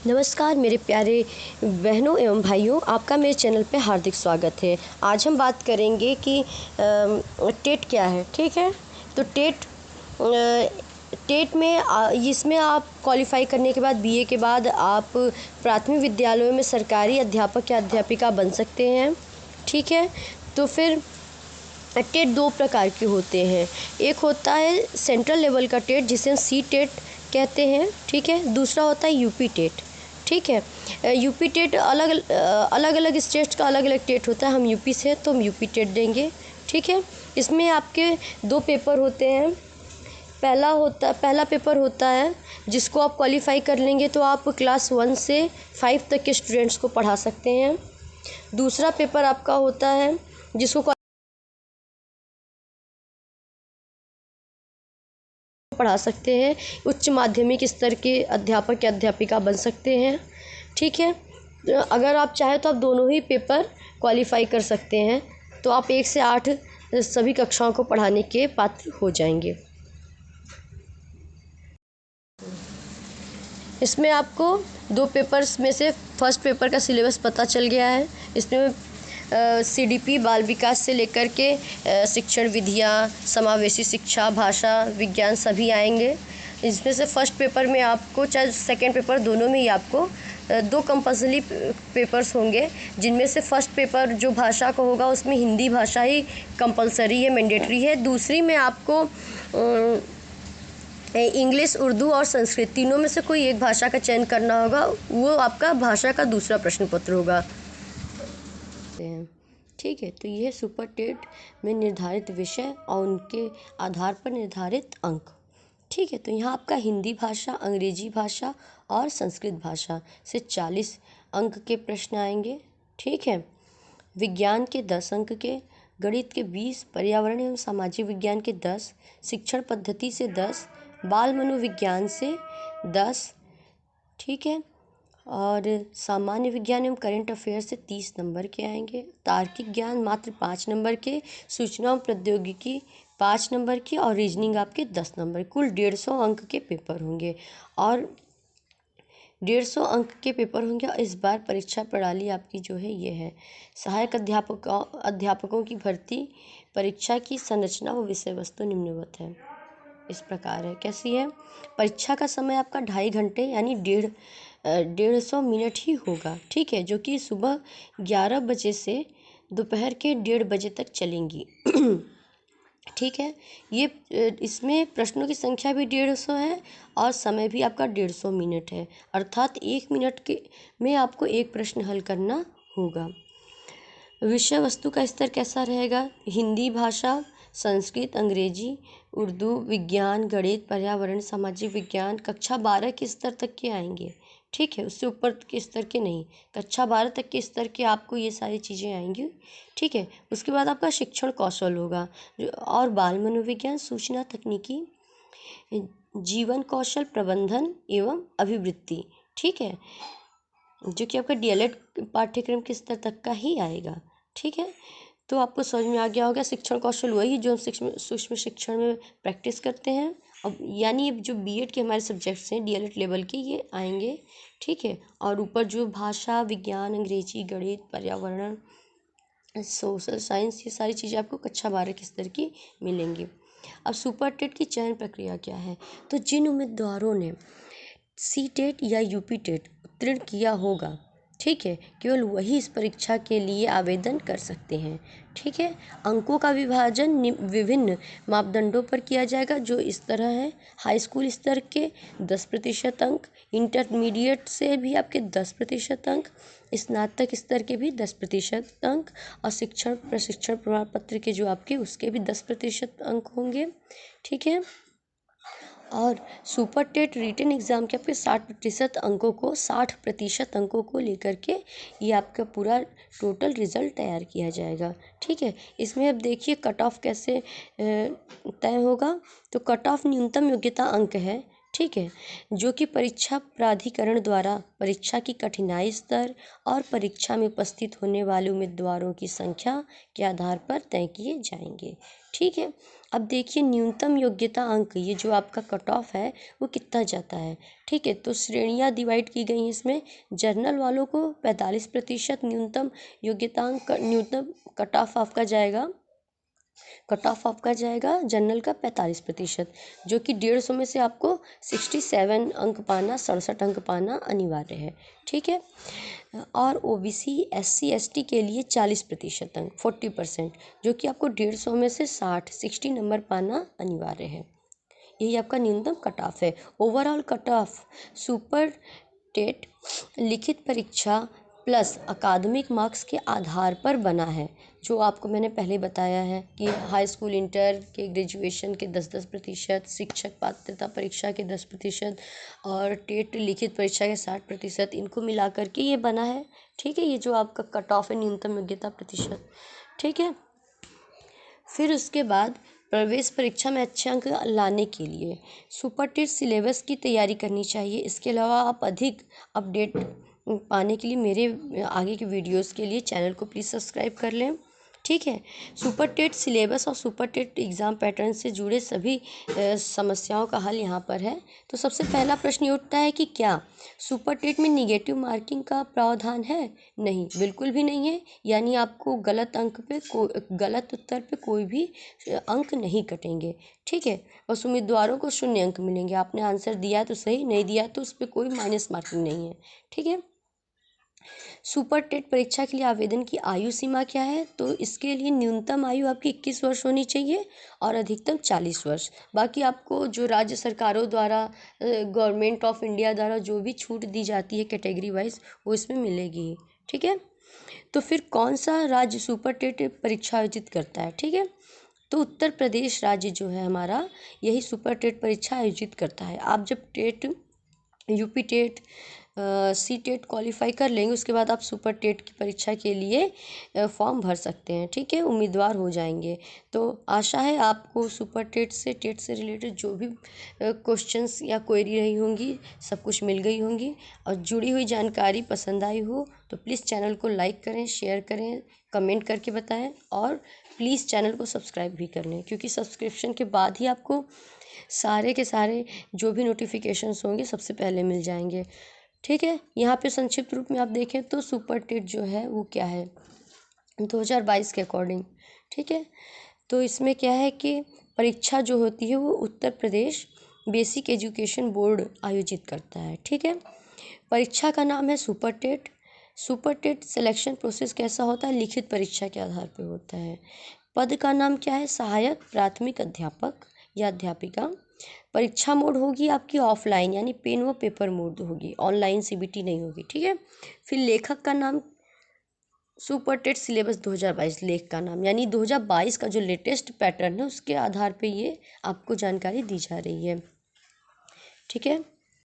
नमस्कार मेरे प्यारे बहनों एवं भाइयों, आपका मेरे चैनल पे हार्दिक स्वागत है। आज हम बात करेंगे कि टेट क्या है। ठीक है, तो टेट में इसमें आप क्वालिफाई करने के बाद बीए के बाद आप प्राथमिक विद्यालयों में सरकारी अध्यापक या अध्यापिका बन सकते हैं। ठीक है, तो फिर टेट दो प्रकार के होते हैं। एक होता है सेंट्रल लेवल का टेट जिसे हम सी टेट कहते हैं। ठीक है, दूसरा होता है यूपी टेट। ठीक है, यूपी टेट अलग अलग स्टेट्स का अलग अलग टेट होता है। हम यूपी से तो हम यूपी टेट देंगे। ठीक है, इसमें आपके दो पेपर होते हैं। पहला पेपर होता है जिसको आप क्वालिफाई कर लेंगे तो आप क्लास 1 से 5 तक के स्टूडेंट्स को पढ़ा सकते हैं। दूसरा पेपर आपका होता है जिसको पढ़ा सकते हैं, उच्च माध्यमिक स्तर के अध्यापक या अध्यापिका बन सकते हैं। ठीक है, अगर आप चाहें तो आप दोनों ही पेपर क्वालिफाई कर सकते हैं, तो आप 1 से 8 सभी कक्षाओं को पढ़ाने के पात्र हो जाएंगे। इसमें आपको दो पेपर्स में से फर्स्ट पेपर का सिलेबस पता चल गया है। इसमें सीडीपी बाल विकास से लेकर के शिक्षण विधियाँ, समावेशी शिक्षा, भाषा विज्ञान सभी आएंगे। इसमें से फर्स्ट पेपर में आपको, चाहे सेकंड पेपर, दोनों में ही आपको दो कंपल्सरी पेपर्स होंगे, जिनमें से फर्स्ट पेपर जो भाषा का होगा उसमें हिंदी भाषा ही कंपल्सरी है, मैंडेटरी है। दूसरी में आपको इंग्लिश, उर्दू और संस्कृत तीनों में से कोई एक भाषा का चयन करना होगा। वो आपका भाषा का दूसरा प्रश्न पत्र होगा। ठीक है, तो यह सुपर टेट में निर्धारित विषय और उनके आधार पर निर्धारित अंक। ठीक है, तो यहाँ आपका हिंदी भाषा, अंग्रेजी भाषा और संस्कृत भाषा से 40 अंक के प्रश्न आएंगे। ठीक है, विज्ञान के 10 अंक के, गणित के 20, पर्यावरण एवं सामाजिक विज्ञान के 10, शिक्षण पद्धति से 10, बाल मनोविज्ञान से 10। ठीक है, और सामान्य विज्ञान एवं करंट अफेयर से 30 नंबर के आएंगे। तार्किक ज्ञान मात्र 5 नंबर के, सूचना और प्रौद्योगिकी 5 नंबर की और रीजनिंग आपके 10 नंबर। कुल 150 अंक के पेपर होंगे और 150 अंक के पेपर होंगे। और इस बार परीक्षा प्रणाली आपकी जो है ये है। सहायक अध्यापकों की भर्ती परीक्षा की संरचना व विषय वस्तु निम्नवत है, इस प्रकार है। कैसी है? परीक्षा का समय आपका 2.5 घंटे यानी 150 मिनट ही होगा। ठीक है, जो कि सुबह 11 बजे से दोपहर के 1:30 बजे तक चलेंगी। ठीक है, ये इसमें प्रश्नों की संख्या भी 150 है और समय भी आपका 150 मिनट है, अर्थात 1 मिनट के में आपको एक प्रश्न हल करना होगा। विषय वस्तु का स्तर कैसा रहेगा? हिंदी भाषा, संस्कृत, अंग्रेजी, उर्दू, विज्ञान, गणित, पर्यावरण, सामाजिक विज्ञान कक्षा 12 के स्तर तक के आएंगे। ठीक है, उससे ऊपर के स्तर के नहीं, कक्षा 12 तक के स्तर के आपको ये सारी चीज़ें आएंगी। ठीक है, उसके बाद आपका शिक्षण कौशल होगा और बाल मनोविज्ञान, सूचना तकनीकी, जीवन कौशल प्रबंधन एवं अभिवृत्ति। ठीक है, जो कि आपका डीएलएड पाठ्यक्रम के स्तर तक का ही आएगा। ठीक है, तो आपको समझ में आ गया होगा। शिक्षण कौशल वही जो हम सूक्ष्म शिक्षण में प्रैक्टिस करते हैं। अब यानी जो बीएड के हमारे सब्जेक्ट्स हैं डीएलएड लेवल के, ये आएंगे। ठीक है, और ऊपर जो भाषा, विज्ञान, अंग्रेजी, गणित, पर्यावरण, सोशल साइंस, ये सारी चीज़ें आपको कक्षा 12 के स्तर की मिलेंगी। अब सुपर टेट की चयन प्रक्रिया क्या है? तो जिन उम्मीदवारों ने सी टेट या यूपी टेट उत्तीर्ण किया होगा, ठीक है, केवल वही इस परीक्षा के लिए आवेदन कर सकते हैं। ठीक है, अंकों का विभाजन विभिन्न मापदंडों पर किया जाएगा, जो इस तरह है। हाई स्कूल स्तर के 10% अंक, इंटरमीडिएट से भी आपके 10% अंक, स्नातक स्तर के भी 10% अंक और शिक्षण प्रशिक्षण प्रमाण पत्र के जो आपके उसके भी 10% अंक होंगे। ठीक है, और सुपर टेट रिटन एग्ज़ाम के आपके 60% अंकों को लेकर के ये आपका पूरा टोटल रिज़ल्ट तैयार किया जाएगा। ठीक है, इसमें अब देखिए कट ऑफ कैसे तय होगा। तो कट ऑफ न्यूनतम योग्यता अंक है। ठीक है, जो कि परीक्षा प्राधिकरण द्वारा परीक्षा की कठिनाई स्तर और परीक्षा में उपस्थित होने वाले उम्मीदवारों की संख्या के आधार पर तय किए जाएंगे। ठीक है, अब देखिए न्यूनतम योग्यता अंक, ये जो आपका कट ऑफ है वो कितना जाता है। ठीक है, तो श्रेणियां डिवाइड की गई हैं इसमें। जर्नल वालों को 45% न्यूनतम योग्यता अंक, न्यूनतम कट ऑफ आपका जाएगा, जनरल का 45%, जो कि 150 में से आपको 67 अंक पाना, 67 अंक पाना अनिवार्य है। ठीक है, और ओबीसी एससी एसटी के लिए 40% अंक, 40%, जो कि आपको 150 में से 60 नंबर पाना अनिवार्य है। यही आपका न्यूनतम कट ऑफ है। Overall cut off super TET लिखित परीक्षा प्लस अकादमिक मार्क्स के आधार पर बना है, जो आपको मैंने पहले बताया है कि हाई स्कूल, इंटर के, ग्रेजुएशन के 10-10%, शिक्षक पात्रता परीक्षा के 10% और टेट लिखित परीक्षा के 60%, इनको मिला करके ये बना है। ठीक है, ये जो आपका कट ऑफ है न्यूनतम योग्यता प्रतिशत। ठीक है, फिर उसके बाद प्रवेश परीक्षा में अच्छे अंक लाने के लिए सुपर टेट सिलेबस की तैयारी करनी चाहिए। इसके अलावा आप अधिक अपडेट पाने के लिए मेरे आगे के वीडियोस के लिए चैनल को प्लीज़ सब्सक्राइब कर लें। ठीक है, सुपर टेट सिलेबस और सुपर टेट एग्ज़ाम पैटर्न से जुड़े सभी समस्याओं का हल यहाँ पर है। तो सबसे पहला प्रश्न ये उठता है कि क्या सुपर टेट में निगेटिव मार्किंग का प्रावधान है? नहीं, बिल्कुल भी नहीं है। यानी आपको गलत उत्तर पे कोई भी अंक नहीं कटेंगे। ठीक है, बस उम्मीदवारों को 0 अंक मिलेंगे। आपने आंसर दिया तो सही, नहीं दिया तो उस पर कोई माइनस मार्किंग नहीं है। ठीक है, सुपर टेट परीक्षा के लिए आवेदन की आयु सीमा क्या है? तो इसके लिए न्यूनतम आयु आपकी 21 वर्ष होनी चाहिए और अधिकतम 40 वर्ष। बाकी आपको जो राज्य सरकारों द्वारा, गवर्नमेंट ऑफ इंडिया द्वारा जो भी छूट दी जाती है कैटेगरी वाइज, वो इसमें मिलेगी। ठीक है, तो फिर कौन सा राज्य सुपर टेट परीक्षा आयोजित करता है? ठीक है, तो उत्तर प्रदेश राज्य जो है हमारा, यही सुपर टेट परीक्षा आयोजित करता है। आप जब TET, UP TET, C TET qualify कर लेंगे, उसके बाद आप सुपर टेट की परीक्षा के लिए फॉर्म भर सकते हैं। ठीक है, उम्मीदवार हो जाएंगे। तो आशा है आपको सुपर टेट से रिलेटेड जो भी क्वेश्चंस या क्वेरी रही होंगी, सब कुछ मिल गई होंगी। और जुड़ी हुई जानकारी पसंद आई हो तो प्लीज़ चैनल को लाइक करें, शेयर करें, कमेंट करके बताएं, और प्लीज़ चैनल को सब्सक्राइब भी कर लें, क्योंकि सब्सक्रिप्शन के बाद ही आपको सारे के सारे जो भी नोटिफिकेशंस होंगे सबसे पहले मिल जाएंगे। ठीक है, यहाँ पे संक्षिप्त रूप में आप देखें तो सुपर टेट जो है वो क्या है 2022 के अकॉर्डिंग। ठीक है, तो इसमें क्या है कि परीक्षा जो होती है वो Uttar Pradesh basic education board आयोजित करता है। ठीक है, परीक्षा का नाम है super TET. Super TET selection process कैसा होता है? लिखित परीक्षा के आधार पर होता है। पद का नाम क्या है? सहायक प्राथमिक अध्यापक या अध्यापिका। परीक्षा मोड होगी आपकी ऑफलाइन, यानी पेन व पेपर मोड होगी, ऑनलाइन सीबीटी नहीं होगी। ठीक है, फिर लेखक का नाम सुपर टेट सिलेबस 2022, लेख का नाम, यानी 2022 का जो लेटेस्ट पैटर्न है उसके आधार पे ये आपको जानकारी दी जा रही है। ठीक है।